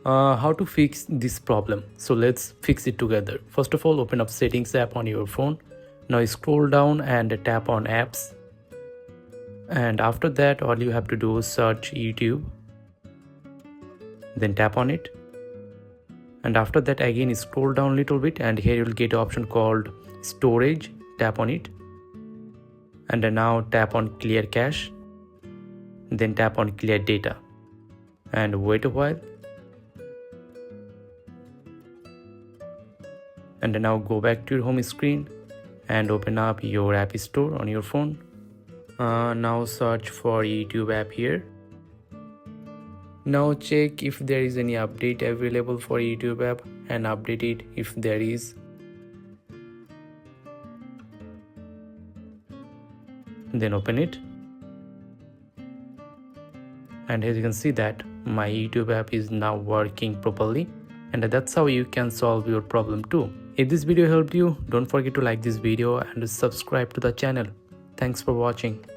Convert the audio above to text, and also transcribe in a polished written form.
How to fix this problem. So let's fix it together. First of all, open up Settings app on your phone. Now scroll down and tap on Apps. And after that, all you have to do is search YouTube. Then tap on it. And after that, again scroll down a little bit, and here you'll get an option called Storage. Tap on it. And then now tap on Clear Cache. Then tap on Clear Data. And wait a while. And then now go back to your home screen and open up your App Store on your phone. Now search for YouTube app here. Now check if there is any update available for YouTube app and update it if there is. Then open it. And as you can see that my YouTube app is now working properly, and that's how you can solve your problem too. If this video helped you, don't forget to like this video and subscribe to the channel. Thanks for watching.